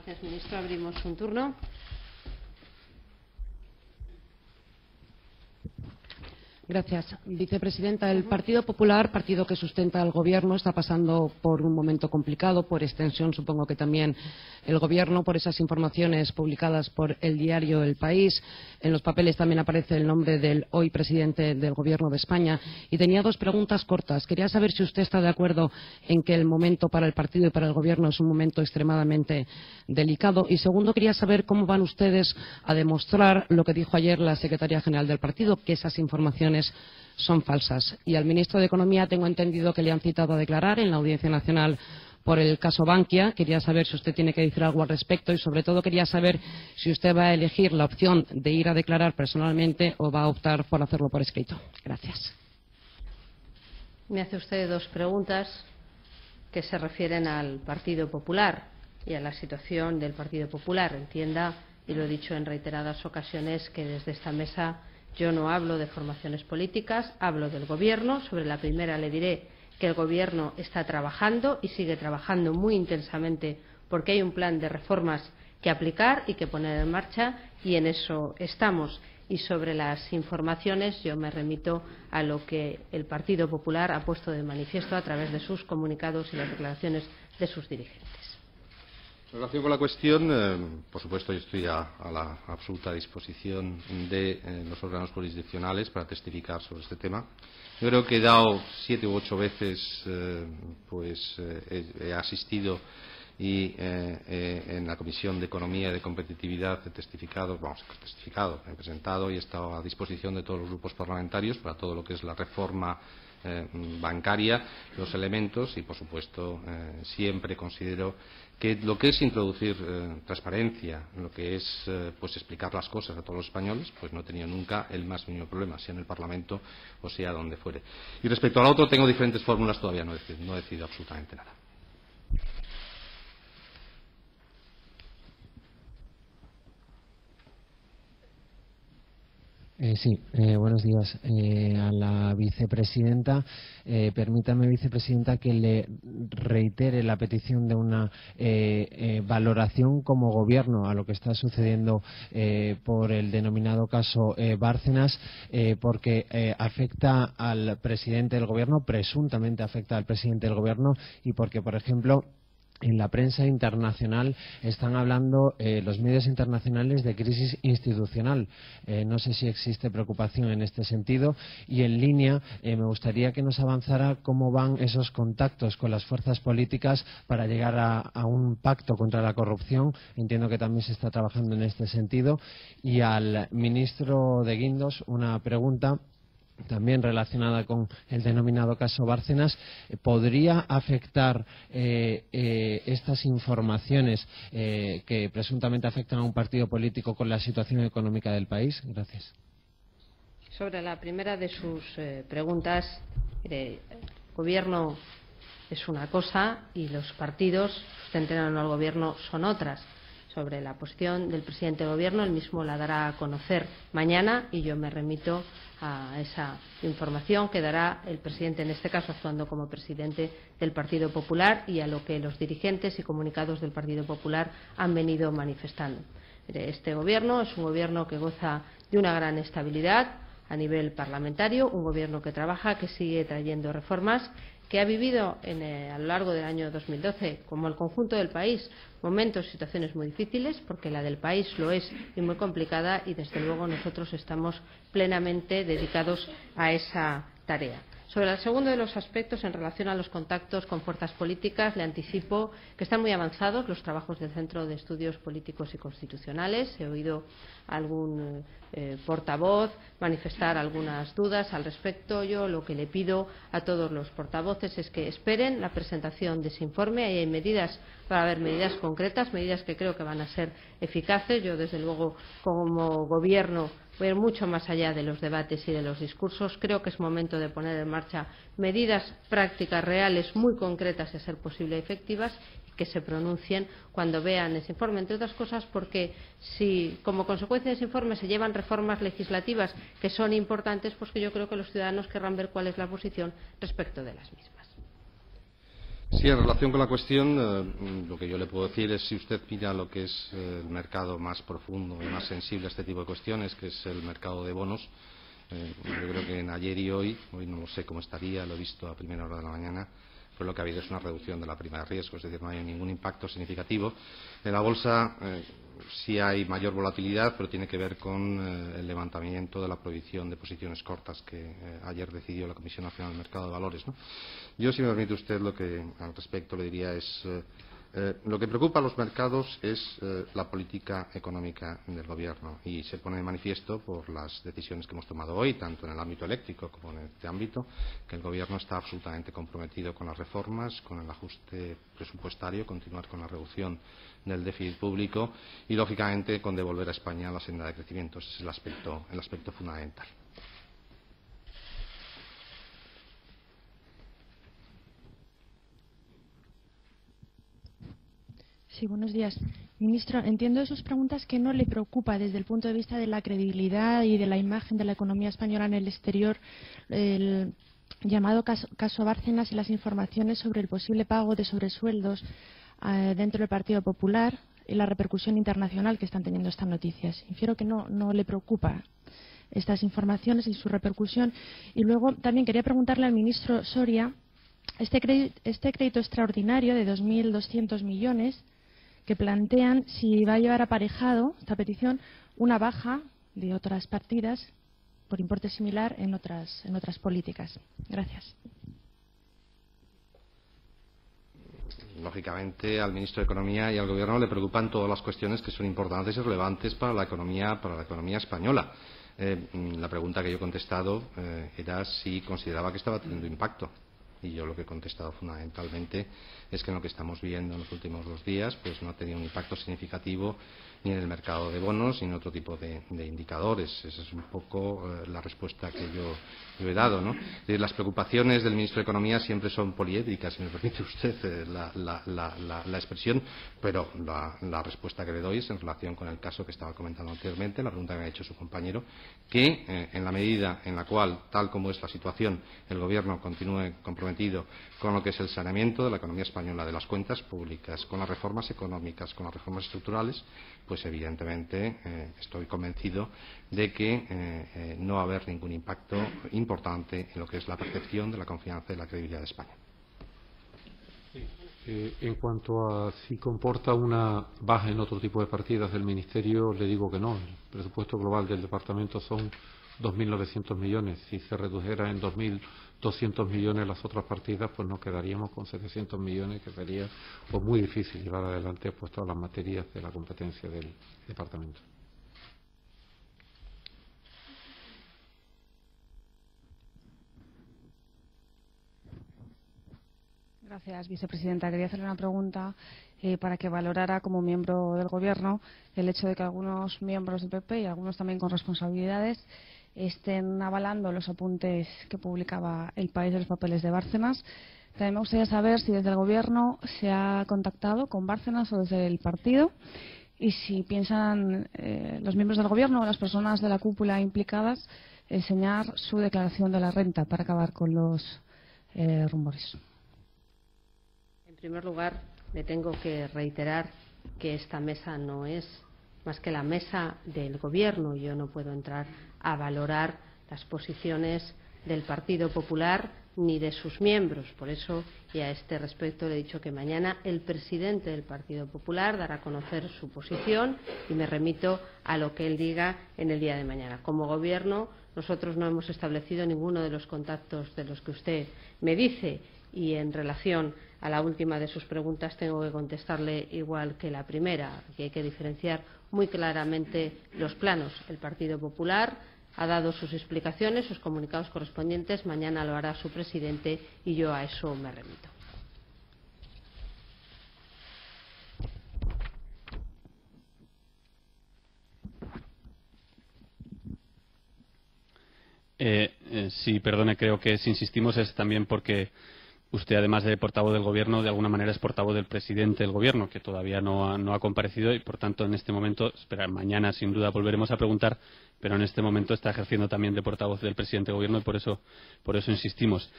Gracias, ministro. Abrimos un turno. Gracias. Vicepresidenta, el Partido Popular, partido que sustenta al Gobierno, está pasando por un momento complicado, por extensión supongo que también el Gobierno, por esas informaciones publicadas por el diario El País. En los papeles también aparece el nombre del hoy presidente del Gobierno de España. Y tenía dos preguntas cortas. Quería saber si usted está de acuerdo en que el momento para el partido y para el Gobierno es un momento extremadamente delicado. Y segundo, quería saber cómo van ustedes a demostrar lo que dijo ayer la secretaria general del partido, que esas informaciones son falsas. Y al ministro de Economía tengo entendido que le han citado a declarar en la Audiencia Nacional por el caso Bankia. Quería saber si usted tiene que decir algo al respecto y, sobre todo, quería saber si usted va a elegir la opción de ir a declarar personalmente o va a optar por hacerlo por escrito. Gracias. Me hace usted dos preguntas que se refieren al Partido Popular y a la situación del Partido Popular. Entienda, y lo he dicho en reiteradas ocasiones, que desde esta mesa yo no hablo de formaciones políticas, hablo del Gobierno. Sobre la primera le diré que el Gobierno está trabajando y sigue trabajando muy intensamente porque hay un plan de reformas que aplicar y que poner en marcha, y en eso estamos. Y sobre las informaciones yo me remito a lo que el Partido Popular ha puesto de manifiesto a través de sus comunicados y las declaraciones de sus dirigentes. En relación con la cuestión, por supuesto, yo estoy a la absoluta disposición de los órganos jurisdiccionales para testificar sobre este tema. Yo creo que he dado 7 u 8 veces, he asistido y en la Comisión de Economía y de Competitividad he presentado y he estado a disposición de todos los grupos parlamentarios para todo lo que es la reforma bancaria, los elementos, y por supuesto siempre considero que lo que es introducir transparencia, lo que es explicar las cosas a todos los españoles, pues no he tenido nunca el más mínimo problema, sea en el Parlamento o sea donde fuere. Y respecto al otro, tengo diferentes fórmulas, todavía no he decidido absolutamente nada. Buenos días a la vicepresidenta. Permítame, vicepresidenta, que le reitere la petición de una valoración como Gobierno a lo que está sucediendo por el denominado caso Bárcenas, porque afecta al presidente del Gobierno, presuntamente afecta al presidente del Gobierno, y porque, por ejemplo, en la prensa internacional están hablando los medios internacionales de crisis institucional. No sé si existe preocupación en este sentido. Y en línea, me gustaría que nos avanzara cómo van esos contactos con las fuerzas políticas para llegar a un pacto contra la corrupción. Entiendo que también se está trabajando en este sentido. Y al ministro de Guindos una pregunta también relacionada con el denominado caso Bárcenas. ¿Podría afectar estas informaciones que presuntamente afectan a un partido político con la situación económica del país? Gracias. Sobre la primera de sus preguntas, el Gobierno es una cosa y los partidos sustentan al Gobierno son otras. Sobre la posición del presidente del Gobierno, él mismo la dará a conocer mañana y yo me remito a esa información que dará el presidente, en este caso actuando como presidente del Partido Popular, y a lo que los dirigentes y comunicados del Partido Popular han venido manifestando. Este Gobierno es un Gobierno que goza de una gran estabilidad a nivel parlamentario, un Gobierno que trabaja, que sigue trayendo reformas, que ha vivido a lo largo del año 2012, como el conjunto del país, momentos y situaciones muy difíciles, porque la del país lo es y muy complicada, y desde luego nosotros estamos plenamente dedicados a esa tarea. Sobre el segundo de los aspectos, en relación a los contactos con fuerzas políticas, le anticipo que están muy avanzados los trabajos del Centro de Estudios Políticos y Constitucionales. He oído a algún portavoz manifestar algunas dudas al respecto. Yo lo que le pido a todos los portavoces es que esperen la presentación de ese informe. Ahí hay medidas, va a haber medidas concretas, medidas que creo que van a ser eficaces. Yo, desde luego, como Gobierno, voy a ir mucho más allá de los debates y de los discursos. Creo que es momento de poner en marcha medidas prácticas, reales, muy concretas y, a ser posible, efectivas, y que se pronuncien cuando vean ese informe, entre otras cosas porque si como consecuencia de ese informe se llevan reformas legislativas que son importantes, pues que yo creo que los ciudadanos querrán ver cuál es la posición respecto de las mismas. Sí, en relación con la cuestión, lo que yo le puedo decir es, si usted mira lo que es el mercado más profundo y más sensible a este tipo de cuestiones, que es el mercado de bonos, yo creo que en ayer y hoy no sé cómo estaría, lo he visto a primera hora de la mañana, pero lo que ha habido es una reducción de la prima de riesgo, es decir, no hay ningún impacto significativo. En la bolsa sí hay mayor volatilidad, pero tiene que ver con el levantamiento de la prohibición de posiciones cortas que ayer decidió la Comisión Nacional del Mercado de Valores, ¿no? Yo, si me permite usted, lo que al respecto le diría es lo que preocupa a los mercados es la política económica del Gobierno, y se pone de manifiesto por las decisiones que hemos tomado hoy, tanto en el ámbito eléctrico como en este ámbito, que el Gobierno está absolutamente comprometido con las reformas, con el ajuste presupuestario, continuar con la reducción del déficit público y, lógicamente, con devolver a España a la senda de crecimiento. Ese es el aspecto fundamental. Sí, buenos días. Ministro, entiendo de sus preguntas que no le preocupa desde el punto de vista de la credibilidad y de la imagen de la economía española en el exterior el llamado caso Bárcenas y las informaciones sobre el posible pago de sobresueldos dentro del Partido Popular y la repercusión internacional que están teniendo estas noticias. Infiero que no le preocupa estas informaciones y su repercusión. Y luego también quería preguntarle al ministro Soria este crédito extraordinario de 2.200 millones que plantean si va a llevar aparejado esta petición una baja de otras partidas por importe similar en otras políticas. Gracias. Lógicamente, al ministro de Economía y al Gobierno le preocupan todas las cuestiones que son importantes y relevantes para la economía española. La pregunta que yo he contestado era si consideraba que estaba teniendo impacto. Y yo lo que he contestado fundamentalmente es que en lo que estamos viendo en los últimos 2 días pues no ha tenido un impacto significativo ni en el mercado de bonos ni en otro tipo de indicadores. Esa es un poco la respuesta que yo he dado, ¿no? Las preocupaciones del ministro de Economía siempre son poliédricas, si me permite usted la expresión, pero la respuesta que le doy es en relación con el caso que estaba comentando anteriormente, la pregunta que me ha hecho su compañero, que en la medida en la cual, tal como es la situación, el Gobierno continúe comprometido con lo que es el saneamiento de la economía española, de las cuentas públicas, con las reformas económicas, con las reformas estructurales, pues evidentemente estoy convencido de que no va a haber ningún impacto importante en lo que es la percepción de la confianza y la credibilidad de España. En cuanto a si comporta una baja en otro tipo de partidas del Ministerio, le digo que no. El presupuesto global del Departamento son 2.900 millones. Si se redujera en 2.200 millones las otras partidas, pues nos quedaríamos con 700 millones, que sería pues muy difícil llevar adelante pues todas las materias de la competencia del Departamento. Gracias, vicepresidenta. Quería hacerle una pregunta para que valorara como miembro del Gobierno el hecho de que algunos miembros del PP y algunos también con responsabilidades estén avalando los apuntes que publicaba El País de los papeles de Bárcenas. También me gustaría saber si desde el Gobierno se ha contactado con Bárcenas o desde el partido y si piensan los miembros del Gobierno o las personas de la cúpula implicadas enseñar su declaración de la renta para acabar con los rumores. En primer lugar, le tengo que reiterar que esta mesa no es más que la mesa del Gobierno. Yo no puedo entrar a valorar las posiciones del Partido Popular ni de sus miembros. Por eso, y a este respecto, le he dicho que mañana el presidente del Partido Popular dará a conocer su posición y me remito a lo que él diga en el día de mañana. Como Gobierno, nosotros no hemos establecido ninguno de los contactos de los que usted me dice, y en relación a la última de sus preguntas tengo que contestarle igual que la primera, que hay que diferenciar muy claramente los planos. El Partido Popular ha dado sus explicaciones, sus comunicados correspondientes, mañana lo hará su presidente y yo a eso me remito. Sí, perdone, creo que si insistimos es también porque usted, además de portavoz del Gobierno, de alguna manera es portavoz del presidente del Gobierno, que todavía no ha comparecido y, por tanto, en este momento, mañana sin duda volveremos a preguntar, pero en este momento está ejerciendo también de portavoz del presidente del Gobierno y por eso insistimos.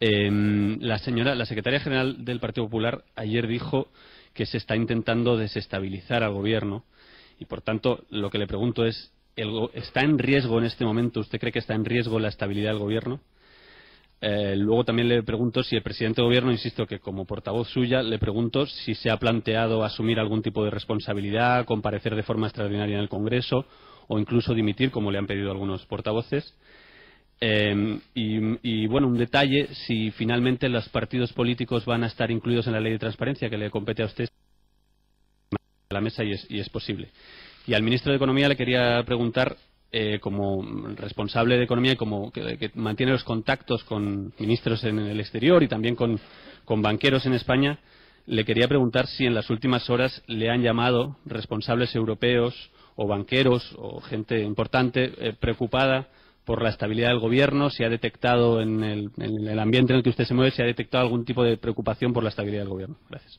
La secretaria general del Partido Popular ayer dijo que se está intentando desestabilizar al Gobierno y, por tanto, lo que le pregunto es, ¿está en riesgo en este momento? ¿Usted cree que está en riesgo la estabilidad del Gobierno? Luego también le pregunto si el presidente del Gobierno, insisto que como portavoz suya, le pregunto si se ha planteado asumir algún tipo de responsabilidad, comparecer de forma extraordinaria en el Congreso o incluso dimitir, como le han pedido algunos portavoces. Y bueno, un detalle, si finalmente los partidos políticos van a estar incluidos en la ley de transparencia que le compete a usted a la mesa y es posible. Y al ministro de Economía le quería preguntar, como responsable de Economía y como que mantiene los contactos con ministros en el exterior y también con banqueros en España, le quería preguntar si en las últimas horas le han llamado responsables europeos o banqueros o gente importante preocupada por la estabilidad del Gobierno, si ha detectado en el ambiente en el que usted se mueve, si ha detectado algún tipo de preocupación por la estabilidad del Gobierno. Gracias.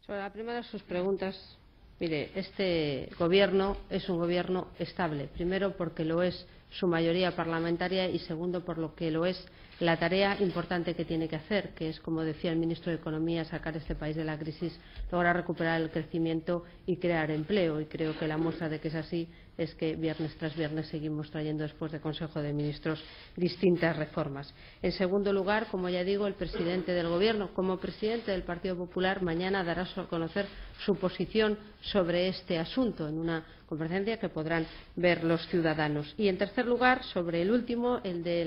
Sobre la primera de sus preguntas, mire, este Gobierno es un Gobierno estable. Primero, porque lo es su mayoría parlamentaria y segundo, por lo que lo es la tarea importante que tiene que hacer, que es, como decía el ministro de Economía, sacar este país de la crisis, lograr recuperar el crecimiento y crear empleo. Y creo que la muestra de que es así es que viernes tras viernes seguimos trayendo después de Consejo de Ministros distintas reformas. En segundo lugar, como ya digo, el presidente del Gobierno, como presidente del Partido Popular, mañana dará a conocer su posición sobre este asunto en una comparecencia que podrán ver los ciudadanos. Y en tercer lugar, sobre el último, el de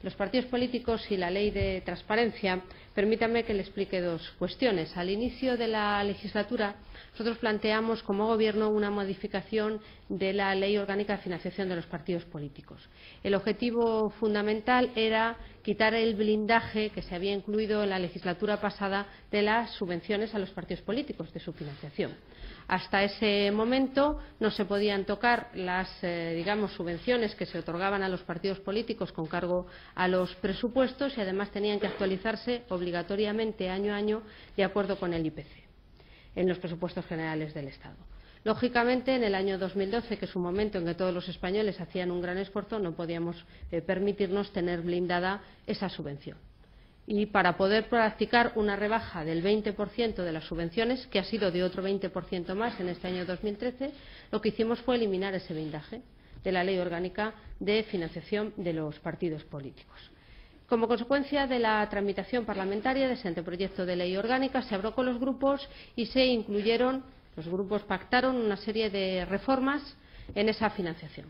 los partidos políticos y la ley de transparencia, permítame que le explique dos cuestiones. Al inicio de la legislatura, nosotros planteamos como Gobierno una modificación de la Ley Orgánica de Financiación de los Partidos Políticos. El objetivo fundamental era quitar el blindaje que se había incluido en la legislatura pasada de las subvenciones a los partidos políticos, de su financiación. Hasta ese momento no se podían tocar las subvenciones que se otorgaban a los partidos políticos con cargo a los presupuestos y además tenían que actualizarse obligatoriamente año a año de acuerdo con el IPC en los presupuestos generales del Estado. Lógicamente, en el año 2012, que es un momento en que todos los españoles hacían un gran esfuerzo, no podíamos permitirnos tener blindada esa subvención. Y para poder practicar una rebaja del 20% de las subvenciones, que ha sido de otro 20% más en este año 2013, lo que hicimos fue eliminar ese blindaje de la Ley Orgánica de Financiación de los Partidos Políticos. Como consecuencia de la tramitación parlamentaria de ese anteproyecto de ley orgánica, se habló con los grupos y se incluyeron, los grupos pactaron una serie de reformas en esa financiación.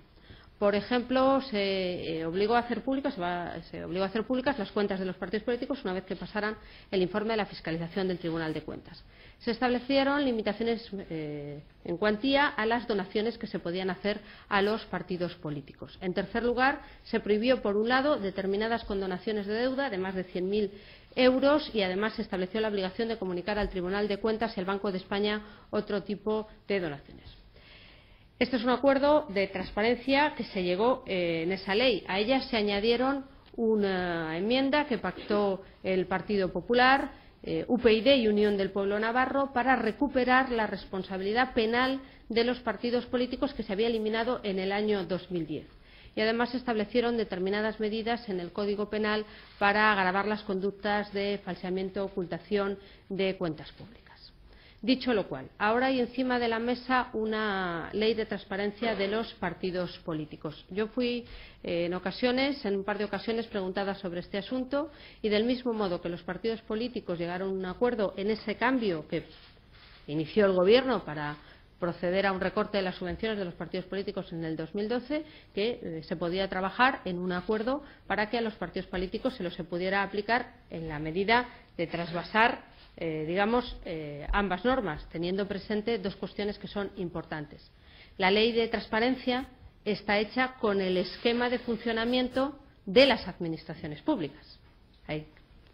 Por ejemplo, se obligó a hacer públicas las cuentas de los partidos políticos una vez que pasaran el informe de la fiscalización del Tribunal de Cuentas. Se establecieron limitaciones en cuantía a las donaciones que se podían hacer a los partidos políticos. En tercer lugar, se prohibió, por un lado, determinadas condonaciones de deuda de más de 100.000 euros y además se estableció la obligación de comunicar al Tribunal de Cuentas y al Banco de España otro tipo de donaciones. Este es un acuerdo de transparencia que se llegó en esa ley. A ella se añadieron una enmienda que pactó el Partido Popular, UPyD y Unión del Pueblo Navarro para recuperar la responsabilidad penal de los partidos políticos que se había eliminado en el año 2010. Y además se establecieron determinadas medidas en el Código Penal para agravar las conductas de falseamiento o ocultación de cuentas públicas. Dicho lo cual, ahora hay encima de la mesa una ley de transparencia de los partidos políticos. Yo fui en un par de ocasiones, preguntada sobre este asunto y del mismo modo que los partidos políticos llegaron a un acuerdo en ese cambio que inició el Gobierno para proceder a un recorte de las subvenciones de los partidos políticos en el 2012, que se podía trabajar en un acuerdo para que a los partidos políticos se los pudiera aplicar en la medida de trasvasar ambas normas, teniendo presente dos cuestiones que son importantes. La ley de transparencia está hecha con el esquema de funcionamiento de las administraciones públicas. Hay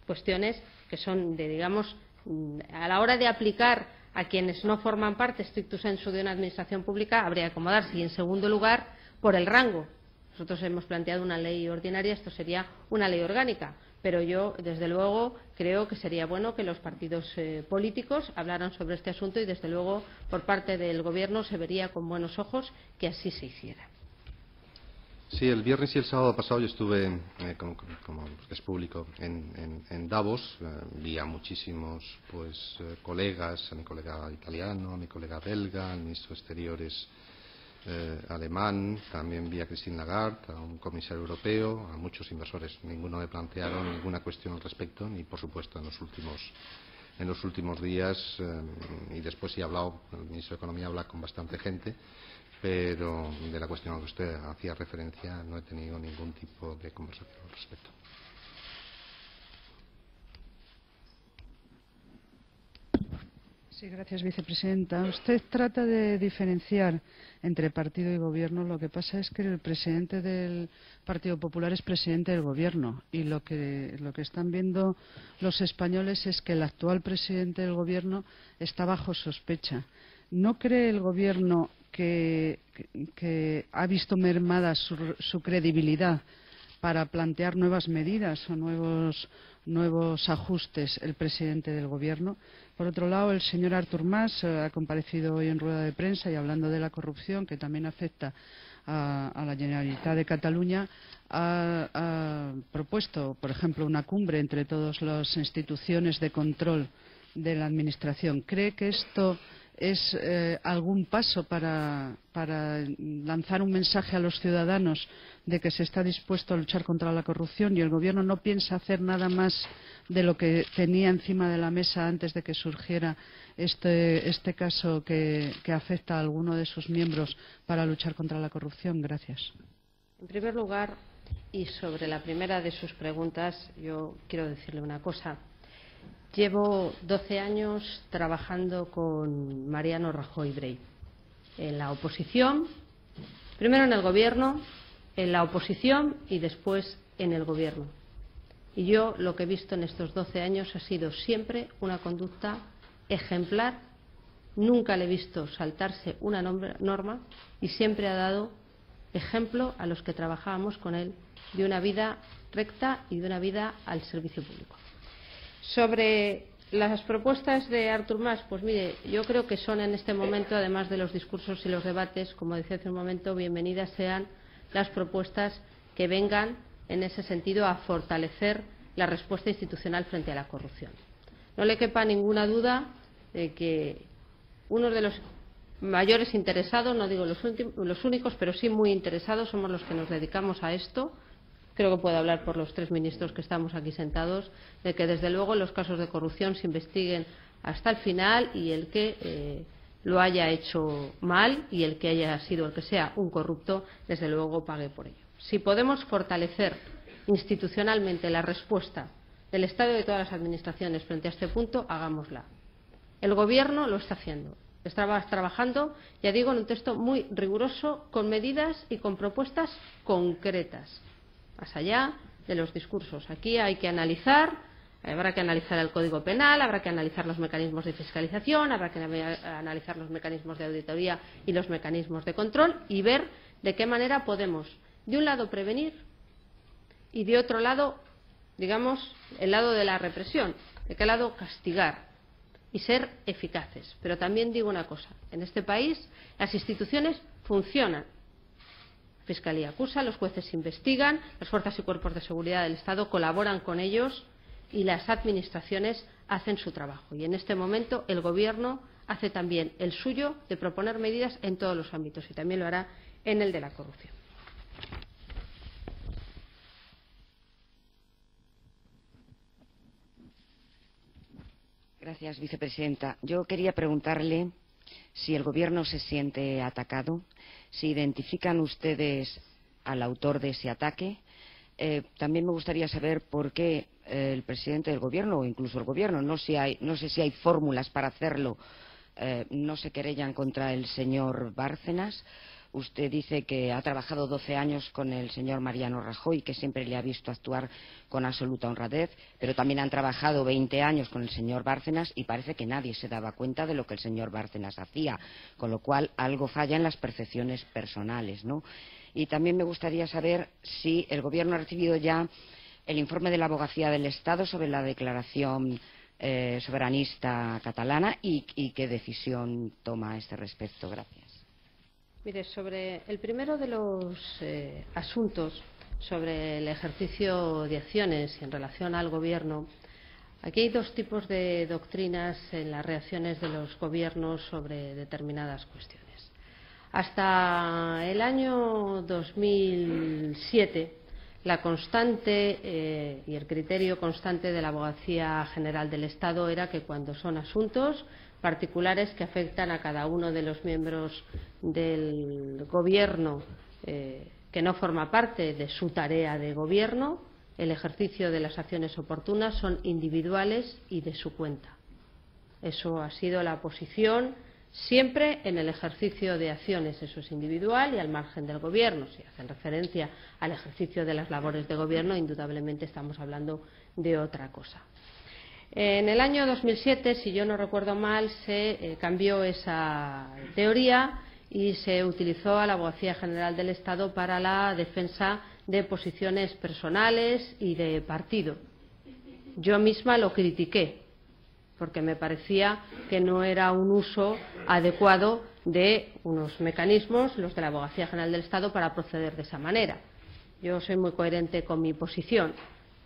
cuestiones que son a la hora de aplicar a quienes no forman parte stricto sensu de una administración pública, habría que acomodarse. Y en segundo lugar, por el rango. Nosotros hemos planteado una ley ordinaria, esto sería una ley orgánica. Pero yo, desde luego, creo que sería bueno que los partidos políticos hablaran sobre este asunto y, desde luego, por parte del Gobierno se vería con buenos ojos que así se hiciera. Sí, el viernes y el sábado pasado yo estuve, como es público, en Davos. Vi a muchísimos colegas, a mi colega italiano, a mi colega belga, al ministro de Exteriores alemán, también vi a Christine Lagarde, a un comisario europeo, a muchos inversores. Ninguno me plantearon ninguna cuestión al respecto, ni por supuesto en los últimos días, y después sí he hablado, el ministro de Economía habla con bastante gente, pero de la cuestión a la que usted hacía referencia no he tenido ningún tipo de conversación al respecto. Sí, gracias, vicepresidenta. Usted trata de diferenciar entre partido y gobierno. Lo que pasa es que el presidente del Partido Popular es presidente del gobierno y lo que están viendo los españoles es que el actual presidente del gobierno está bajo sospecha. ¿No cree el gobierno que ha visto mermada su credibilidad para plantear nuevas medidas o nuevos ajustes el presidente del Gobierno? Por otro lado, el señor Artur Mas ha comparecido hoy en rueda de prensa y, hablando de la corrupción, que también afecta a la Generalitat de Cataluña, ha propuesto, por ejemplo, una cumbre entre todas las instituciones de control de la Administración. ¿Cree que esto es algún paso para lanzar un mensaje a los ciudadanos de que se está dispuesto a luchar contra la corrupción y el Gobierno no piensa hacer nada más de lo que tenía encima de la mesa antes de que surgiera este caso que afecta a alguno de sus miembros para luchar contra la corrupción? Gracias. En primer lugar, y sobre la primera de sus preguntas, yo quiero decirle una cosa. Llevo 12 años trabajando con Mariano Rajoy Brey, en la oposición, primero en el Gobierno, en la oposición y después en el Gobierno. Y yo lo que he visto en estos 12 años ha sido siempre una conducta ejemplar. Nunca le he visto saltarse una norma y siempre ha dado ejemplo a los que trabajábamos con él de una vida recta y de una vida al servicio público. Sobre las propuestas de Artur Mas, pues mire, yo creo que son en este momento, además de los discursos y los debates, como decía hace un momento, bienvenidas sean las propuestas que vengan en ese sentido a fortalecer la respuesta institucional frente a la corrupción. No le quepa ninguna duda de que uno de los mayores interesados, no digo los únicos, pero sí muy interesados, somos los que nos dedicamos a esto. Creo que puedo hablar por los 3 ministros que estamos aquí sentados, de que desde luego los casos de corrupción se investiguen hasta el final y el que lo haya hecho mal y el que haya sido el que sea un corrupto, desde luego pague por ello. Si podemos fortalecer institucionalmente la respuesta del Estado y de todas las administraciones frente a este punto, hagámosla. El Gobierno lo está haciendo. Está trabajando, ya digo, en un texto muy riguroso, con medidas y con propuestas concretas, más allá de los discursos. Aquí hay que analizar, habrá que analizar el Código Penal, habrá que analizar los mecanismos de fiscalización, habrá que analizar los mecanismos de auditoría y los mecanismos de control y ver de qué manera podemos, de un lado, prevenir y de otro lado, digamos, el lado de la represión, de qué lado castigar y ser eficaces. Pero también digo una cosa, en este país las instituciones funcionan. La Fiscalía acusa, los jueces investigan, las fuerzas y cuerpos de seguridad del Estado colaboran con ellos y las administraciones hacen su trabajo. Y en este momento el Gobierno hace también el suyo de proponer medidas en todos los ámbitos y también lo hará en el de la corrupción. Gracias, vicepresidenta. Yo quería preguntarle si el Gobierno se siente atacado, si identifican ustedes al autor de ese ataque. También me gustaría saber por qué el presidente del Gobierno o incluso el Gobierno, no sé si hay fórmulas para hacerlo, no se querellan contra el señor Bárcenas. Usted dice que ha trabajado 12 años con el señor Mariano Rajoy, que siempre le ha visto actuar con absoluta honradez, pero también han trabajado 20 años con el señor Bárcenas y parece que nadie se daba cuenta de lo que el señor Bárcenas hacía, con lo cual algo falla en las percepciones personales, ¿no? Y también me gustaría saber si el Gobierno ha recibido ya el informe de la Abogacía del Estado sobre la declaración soberanista catalana y qué decisión toma a este respecto. Gracias. Mire, sobre el primero de los asuntos, sobre el ejercicio de acciones en relación al Gobierno, aquí hay dos tipos de doctrinas en las reacciones de los Gobiernos sobre determinadas cuestiones. Hasta el año 2007, la constante y el criterio constante de la Abogacía General del Estado era que cuando son asuntos particulares que afectan a cada uno de los miembros del Gobierno que no forma parte de su tarea de Gobierno, el ejercicio de las acciones oportunas son individuales y de su cuenta. Eso ha sido la posición siempre en el ejercicio de acciones. Eso es individual y al margen del Gobierno. Si hacen referencia al ejercicio de las labores de Gobierno, indudablemente estamos hablando de otra cosa. En el año 2007, si yo no recuerdo mal, se cambió esa teoría y se utilizó a la Abogacía General del Estado para la defensa de posiciones personales y de partido. Yo misma lo critiqué, porque me parecía que no era un uso adecuado de unos mecanismos, los de la Abogacía General del Estado, para proceder de esa manera. Yo soy muy coherente con mi posición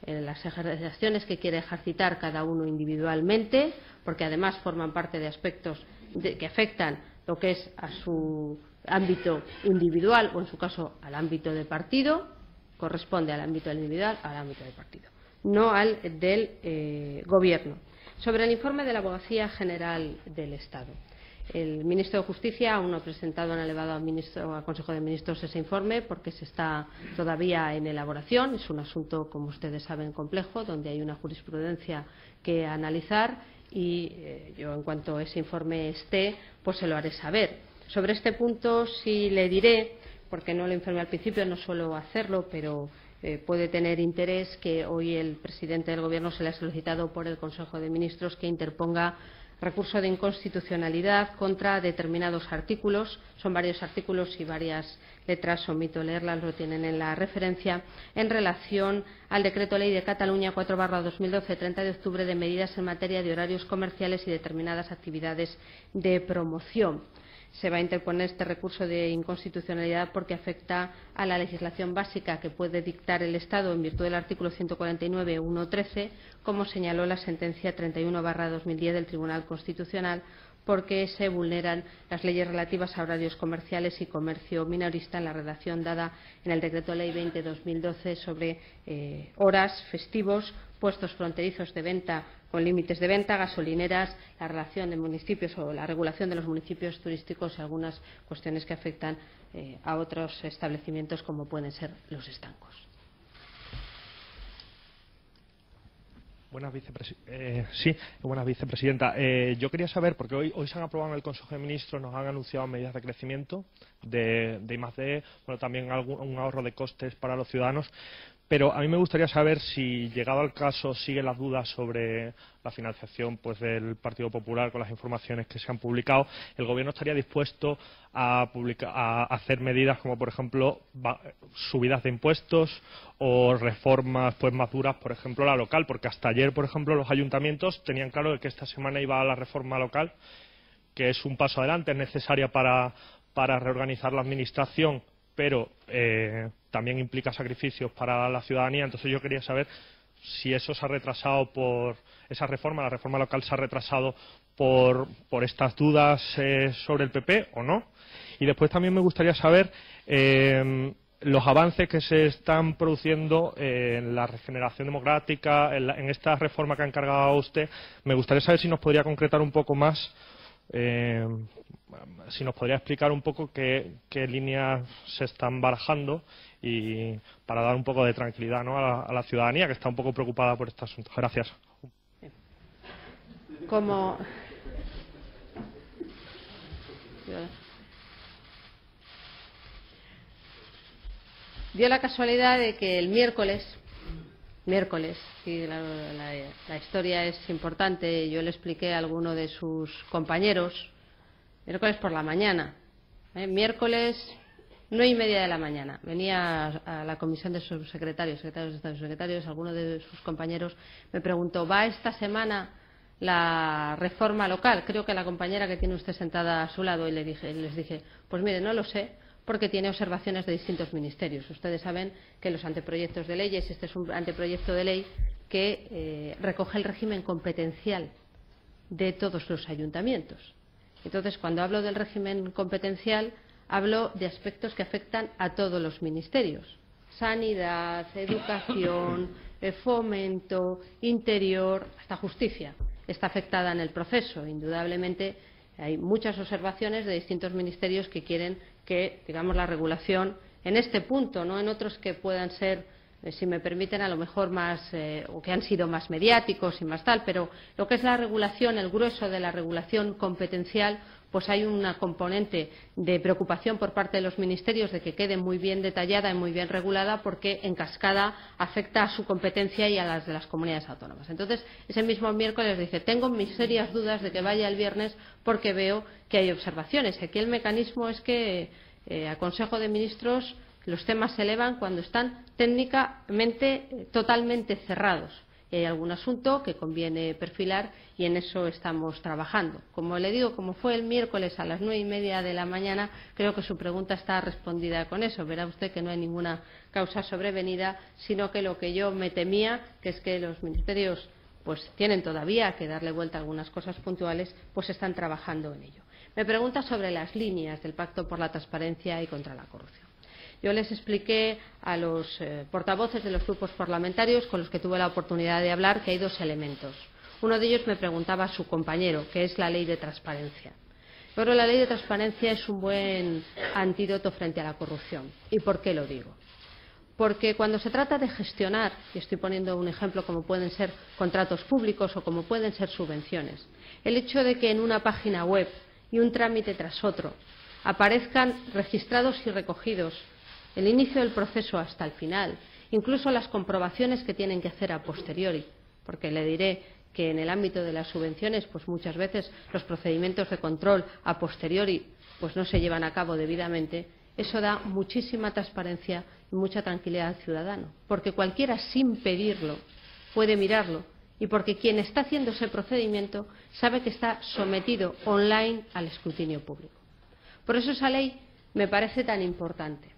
en las acciones que quiere ejercitar cada uno individualmente, porque además forman parte de aspectos que afectan lo que es a su ámbito individual o, en su caso, al ámbito de partido. Corresponde al ámbito individual, al ámbito del partido, no al del Gobierno. Sobre el informe de la Abogacía General del Estado, el ministro de Justicia aún no ha presentado en el elevado al Consejo de Ministros ese informe porque se está todavía en elaboración. Es un asunto, como ustedes saben, complejo, donde hay una jurisprudencia que analizar y yo, en cuanto ese informe esté, pues se lo haré saber. Sobre este punto sí le diré, porque no lo informé al principio, no suelo hacerlo, pero puede tener interés, que hoy el presidente del Gobierno se le ha solicitado por el Consejo de Ministros que interponga recurso de inconstitucionalidad contra determinados artículos. Son varios artículos y varias letras, omito leerlas, lo tienen en la referencia, en relación al Decreto Ley de Cataluña 4/2012, 30 de octubre, de medidas en materia de horarios comerciales y determinadas actividades de promoción. Se va a interponer este recurso de inconstitucionalidad porque afecta a la legislación básica que puede dictar el Estado en virtud del artículo 149.1.13, como señaló la sentencia 31/2010 del Tribunal Constitucional, porque se vulneran las leyes relativas a horarios comerciales y comercio minorista en la redacción dada en el Decreto Ley 20/2012 sobre horas, festivos, puestos fronterizos de venta con límites de venta, gasolineras, la relación de municipios o la regulación de los municipios turísticos y algunas cuestiones que afectan a otros establecimientos como pueden ser los estancos. Buenas, vicepresidenta. Yo quería saber, porque hoy se han aprobado en el Consejo de Ministros, nos han anunciado medidas de crecimiento de I+D, bueno, también un ahorro de costes para los ciudadanos. Pero a mí me gustaría saber si, llegado al caso, siguen las dudas sobre la financiación del Partido Popular con las informaciones que se han publicado. ¿El Gobierno estaría dispuesto a hacer medidas como, por ejemplo, subidas de impuestos o reformas más duras, por ejemplo, la local? Porque hasta ayer, por ejemplo, los ayuntamientos tenían claro de que esta semana iba a la reforma local, que es un paso adelante, es necesaria para reorganizar la administración, pero también implica sacrificios para la ciudadanía. Entonces yo quería saber si eso se ha retrasado por esa reforma, la reforma local se ha retrasado por estas dudas sobre el PP o no. Y después también me gustaría saber los avances que se están produciendo en la regeneración democrática, en esta reforma que ha encargado usted. Me gustaría saber si nos podría concretar un poco más, si nos podría explicar un poco qué líneas se están barajando, y para dar un poco de tranquilidad, ¿no?, a la ciudadanía, que está un poco preocupada por este asunto. Gracias. Como dio la casualidad de que el miércoles, y la historia es importante, yo le expliqué a alguno de sus compañeros, miércoles por la mañana, miércoles 9:30 de la mañana. Venía a la comisión de subsecretarios, secretarios de Estado y secretarios. Alguno de sus compañeros me preguntó, ¿va esta semana la reforma local? Creo que la compañera que tiene usted sentada a su lado, y les dije, pues mire, no lo sé, porque tiene observaciones de distintos ministerios. Ustedes saben que los anteproyectos de leyes, este es un anteproyecto de ley que recoge el régimen competencial de todos los ayuntamientos. Entonces, cuando hablo del régimen competencial, hablo de aspectos que afectan a todos los ministerios. Sanidad, educación, fomento, interior, hasta justicia. Está afectada en el proceso. Indudablemente hay muchas observaciones de distintos ministerios que quieren que, digamos, la regulación en este punto, no en otros que puedan ser, si me permiten, a lo mejor más, o que han sido más mediáticos y más tal, pero lo que es la regulación, el grueso de la regulación competencial, pues hay una componente de preocupación por parte de los ministerios de que quede muy bien detallada y muy bien regulada, porque en cascada afecta a su competencia y a las de las comunidades autónomas. Entonces, ese mismo miércoles dije, tengo mis serias dudas de que vaya el viernes porque veo que hay observaciones. Aquí el mecanismo es que a Consejo de Ministros los temas se elevan cuando están técnicamente totalmente cerrados. Y hay algún asunto que conviene perfilar y en eso estamos trabajando. Como le digo, como fue el miércoles a las 9:30 de la mañana, creo que su pregunta está respondida con eso. Verá usted que no hay ninguna causa sobrevenida, sino que lo que yo me temía, que es que los ministerios pues tienen todavía que darle vuelta a algunas cosas puntuales, pues están trabajando en ello. Me pregunta sobre las líneas del Pacto por la Transparencia y contra la Corrupción. Yo les expliqué a los portavoces de los grupos parlamentarios con los que tuve la oportunidad de hablar que hay dos elementos. Uno de ellos me preguntaba su compañero, que es la ley de transparencia. Yo creo que la ley de transparencia es un buen antídoto frente a la corrupción. ¿Y por qué lo digo? Porque cuando se trata de gestionar, y estoy poniendo un ejemplo como pueden ser contratos públicos o como pueden ser subvenciones, el hecho de que en una página web y un trámite tras otro aparezcan registrados y recogidos el inicio del proceso hasta el final, incluso las comprobaciones que tienen que hacer a posteriori, porque le diré que en el ámbito de las subvenciones, pues muchas veces los procedimientos de control a posteriori pues no se llevan a cabo debidamente, eso da muchísima transparencia y mucha tranquilidad al ciudadano, porque cualquiera sin pedirlo puede mirarlo y porque quien está haciendo ese procedimiento sabe que está sometido online al escrutinio público. Por eso esa ley me parece tan importante.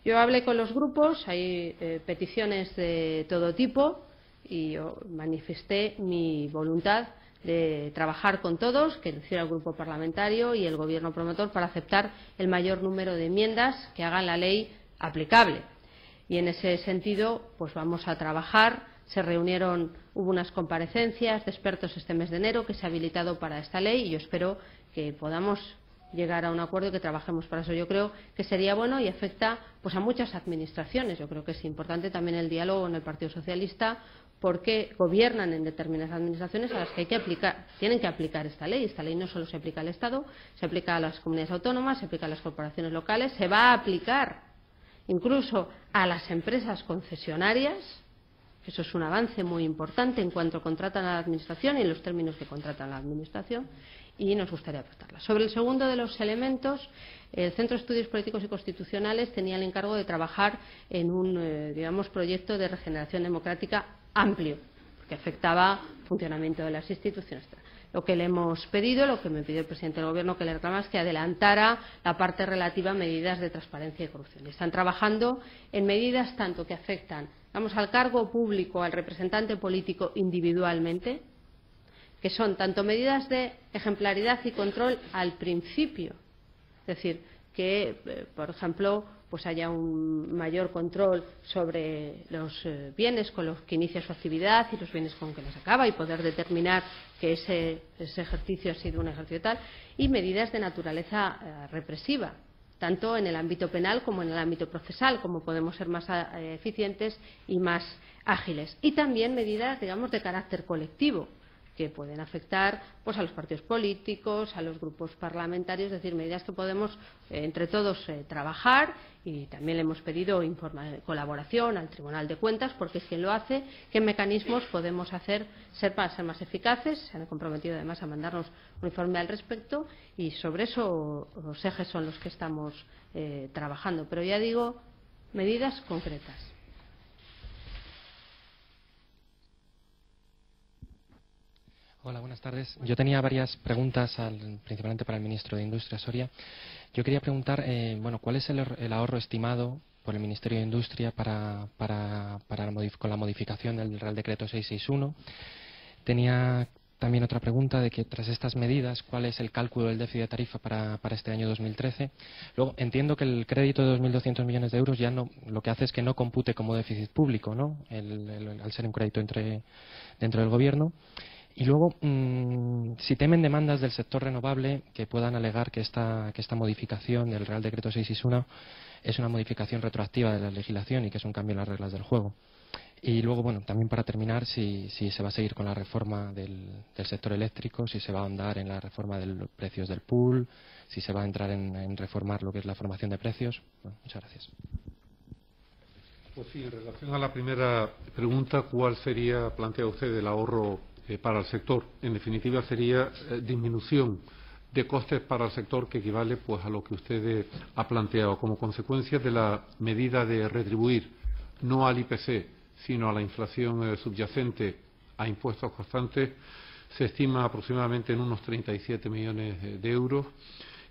Yo hablé con los grupos, hay peticiones de todo tipo y yo manifesté mi voluntad de trabajar con todos, que lo hiciera el grupo parlamentario y el gobierno promotor, para aceptar el mayor número de enmiendas que hagan la ley aplicable. Y en ese sentido, pues vamos a trabajar. Se reunieron, hubo unas comparecencias de expertos este mes de enero que se ha habilitado para esta ley y yo espero que podamos llegar a un acuerdo y que trabajemos para eso. Yo creo que sería bueno y afecta pues a muchas administraciones. Yo creo que es importante también el diálogo en el Partido Socialista, porque gobiernan en determinadas administraciones a las que tienen que aplicar esta ley. Esta ley no solo se aplica al Estado, se aplica a las comunidades autónomas, se aplica a las corporaciones locales, se va a aplicar incluso a las empresas concesionarias. Eso es un avance muy importante en cuanto contratan a la Administración y en los términos que contratan a la Administración, y nos gustaría aportarla. Sobre el segundo de los elementos, el Centro de Estudios Políticos y Constitucionales tenía el encargo de trabajar en un proyecto de regeneración democrática amplio, que afectaba el funcionamiento de las instituciones. Lo que le hemos pedido, lo que me pidió el presidente del Gobierno que le reclama, es que adelantara la parte relativa a medidas de transparencia y corrupción. Están trabajando en medidas tanto que afectan, al cargo público, al representante político individualmente, que son tanto medidas de ejemplaridad y control al principio, es decir, que, por ejemplo, pues haya un mayor control sobre los bienes con los que inicia su actividad y los bienes con que los acaba, y poder determinar que ese ejercicio ha sido un ejercicio tal, y medidas de naturaleza represiva, tanto en el ámbito penal como en el ámbito procesal, como podemos ser más eficientes y más ágiles. Y también medidas, digamos, de carácter colectivo, que pueden afectar pues a los partidos políticos, a los grupos parlamentarios, es decir, medidas que podemos entre todos trabajar, y también le hemos pedido colaboración al Tribunal de Cuentas, porque es quien lo hace, qué mecanismos podemos hacer para ser más eficaces. Se han comprometido además a mandarnos un informe al respecto, y sobre eso los ejes son los que estamos trabajando, pero ya digo, medidas concretas. Hola, buenas tardes. Yo tenía varias preguntas, principalmente para el ministro de Industria, Soria. Yo quería preguntar, ¿cuál es el ahorro estimado por el Ministerio de Industria con la modificación del Real Decreto 661? Tenía también otra pregunta de que tras estas medidas, ¿cuál es el cálculo del déficit de tarifa para este año 2013? Luego, entiendo que el crédito de 2.200 millones de euros ya no, lo que hace es que no compute como déficit público, ¿no? Al ser un crédito dentro del Gobierno. Y luego, si temen demandas del sector renovable que puedan alegar que esta modificación del Real Decreto 661 es una modificación retroactiva de la legislación y que es un cambio en las reglas del juego. Y luego, también para terminar, si se va a seguir con la reforma del sector eléctrico, si se va a ahondar en la reforma de los precios del pool, si se va a entrar en reformar lo que es la formación de precios. Muchas gracias. Pues sí, en relación a la primera pregunta, ¿cuál sería, plantea usted, el ahorro para el sector? En definitiva, sería disminución de costes para el sector, que equivale pues a lo que usted ha planteado. Como consecuencia de la medida de retribuir no al IPC, sino a la inflación subyacente a impuestos constantes, se estima aproximadamente en unos 37 millones de euros.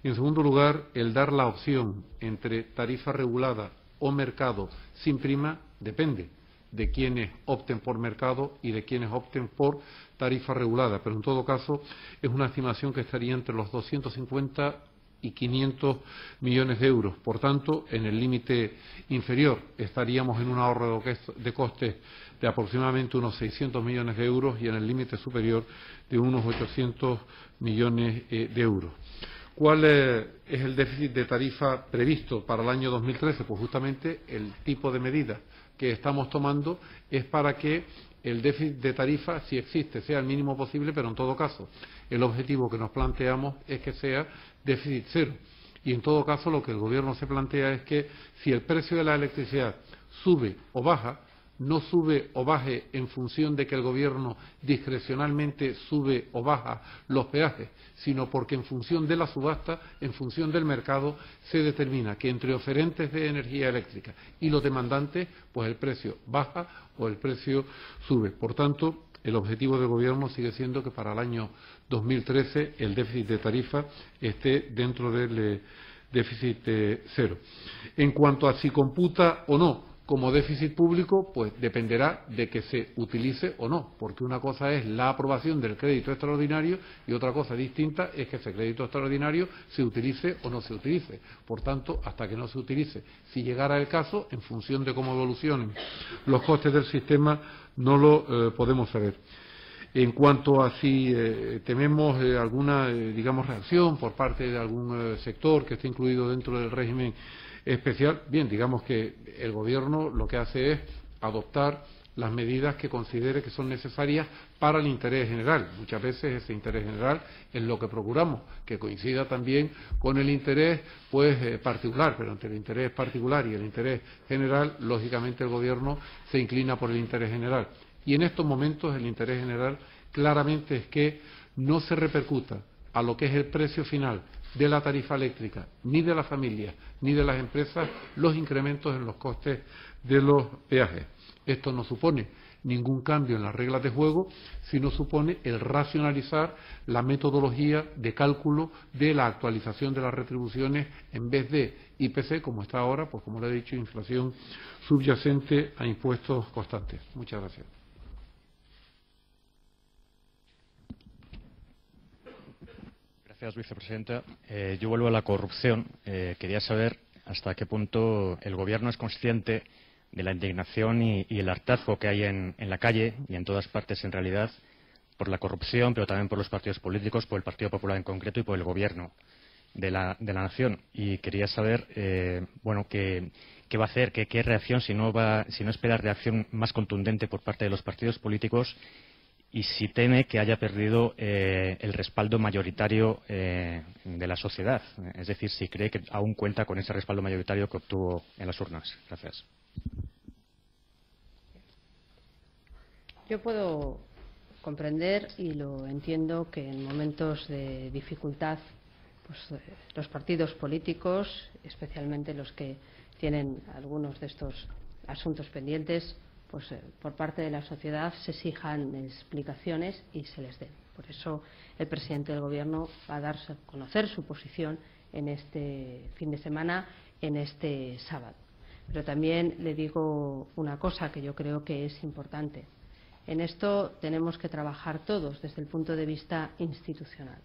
Y, en segundo lugar, el dar la opción entre tarifa regulada o mercado sin prima depende de quienes opten por mercado y de quienes opten por tarifa regulada, pero en todo caso es una estimación que estaría entre los 250 y 500 millones de euros. Por tanto, en el límite inferior estaríamos en un ahorro de costes de aproximadamente unos 600 millones de euros y en el límite superior de unos 800 millones de euros. ¿Cuál es el déficit de tarifa previsto para el año 2013? Pues justamente el tipo de medidas que estamos tomando es para que el déficit de tarifa, si existe, sea el mínimo posible, pero en todo caso el objetivo que nos planteamos es que sea déficit cero. Y en todo caso lo que el Gobierno se plantea es que si el precio de la electricidad sube o baja, no sube o baje en función de que el Gobierno discrecionalmente sube o baja los peajes, sino porque en función de la subasta, en función del mercado, se determina que entre oferentes de energía eléctrica y los demandantes, pues el precio baja o el precio sube. Por tanto, el objetivo del Gobierno sigue siendo que para el año 2013 el déficit de tarifa esté dentro del déficit cero. En cuanto a si computa o no como déficit público, pues dependerá de que se utilice o no, porque una cosa es la aprobación del crédito extraordinario y otra cosa distinta es que ese crédito extraordinario se utilice o no se utilice. Por tanto, hasta que no se utilice, si llegara el caso, en función de cómo evolucionen los costes del sistema, no lo podemos saber. En cuanto a si tememos alguna, reacción por parte de algún sector que esté incluido dentro del régimen especial, bien, digamos que el Gobierno lo que hace es adoptar las medidas que considere que son necesarias para el interés general. Muchas veces ese interés general es lo que procuramos, que coincida también con el interés particular, pero entre el interés particular y el interés general, lógicamente el Gobierno se inclina por el interés general. Y en estos momentos el interés general claramente es que no se repercuta a lo que es el precio final de la tarifa eléctrica, ni de las familias, ni de las empresas, los incrementos en los costes de los peajes. Esto no supone ningún cambio en las reglas de juego, sino supone el racionalizar la metodología de cálculo de la actualización de las retribuciones en vez de IPC, como está ahora, pues como le he dicho, inflación subyacente a impuestos constantes. Muchas gracias. Gracias, vicepresidenta. Yo vuelvo a la corrupción. Quería saber hasta qué punto el Gobierno es consciente de la indignación y el hartazgo que hay en la calle y en todas partes, en realidad, por la corrupción, pero también por los partidos políticos, por el Partido Popular en concreto y por el Gobierno de la nación. Y quería saber, qué va a hacer, qué reacción, si no espera reacción más contundente por parte de los partidos políticos y si teme que haya perdido el respaldo mayoritario de la sociedad. Es decir, si cree que aún cuenta con ese respaldo mayoritario que obtuvo en las urnas. Gracias. Yo puedo comprender y lo entiendo que en momentos de dificultad pues, los partidos políticos, especialmente los que tienen algunos de estos asuntos pendientes, pues por parte de la sociedad se exijan explicaciones y se les den. Por eso el presidente del Gobierno va a darse a conocer su posición en este fin de semana, en este sábado. Pero también le digo una cosa que yo creo que es importante. En esto tenemos que trabajar todos desde el punto de vista institucional,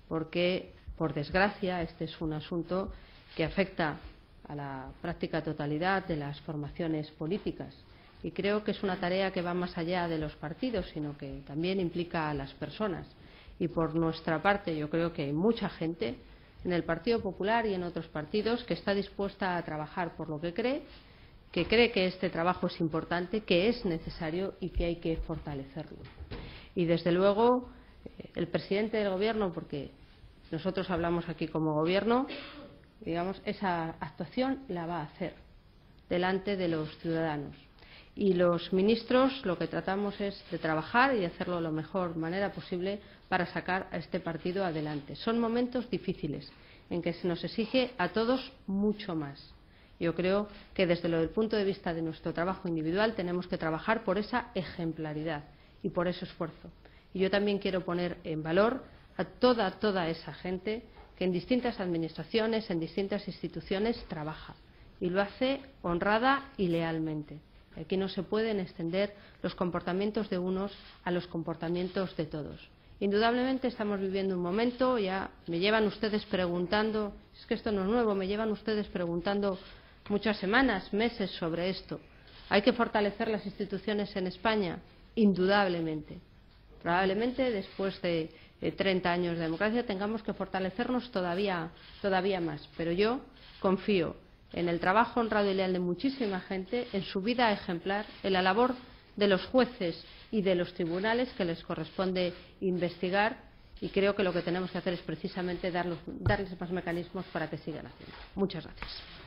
porque, por desgracia, este es un asunto que afecta a la práctica totalidad de las formaciones políticas y creo que es una tarea que va más allá de los partidos, sino que también implica a las personas. Y por nuestra parte yo creo que hay mucha gente en el Partido Popular y en otros partidos que está dispuesta a trabajar por lo que cree que este trabajo es importante, que es necesario y que hay que fortalecerlo. Y desde luego el presidente del Gobierno, porque nosotros hablamos aquí como Gobierno, digamos, esa actuación la va a hacer delante de los ciudadanos. Y los ministros lo que tratamos es de trabajar y de hacerlo de la mejor manera posible para sacar a este partido adelante. Son momentos difíciles en que se nos exige a todos mucho más. Yo creo que desde el punto de vista de nuestro trabajo individual tenemos que trabajar por esa ejemplaridad y por ese esfuerzo. Y yo también quiero poner en valor a toda esa gente que en distintas administraciones, en distintas instituciones trabaja y lo hace honrada y lealmente. Aquí no se pueden extender los comportamientos de unos a los comportamientos de todos. Indudablemente estamos viviendo un momento, ya me llevan ustedes preguntando, es que esto no es nuevo, me llevan ustedes preguntando muchas semanas, meses sobre esto. ¿Hay que fortalecer las instituciones en España? Indudablemente. Probablemente después de 30 años de democracia tengamos que fortalecernos todavía más. Pero yo confío en el trabajo honrado y leal de muchísima gente, en su vida ejemplar, en la labor de los jueces y de los tribunales que les corresponde investigar, y creo que lo que tenemos que hacer es precisamente darles más mecanismos para que sigan haciendo. Muchas gracias.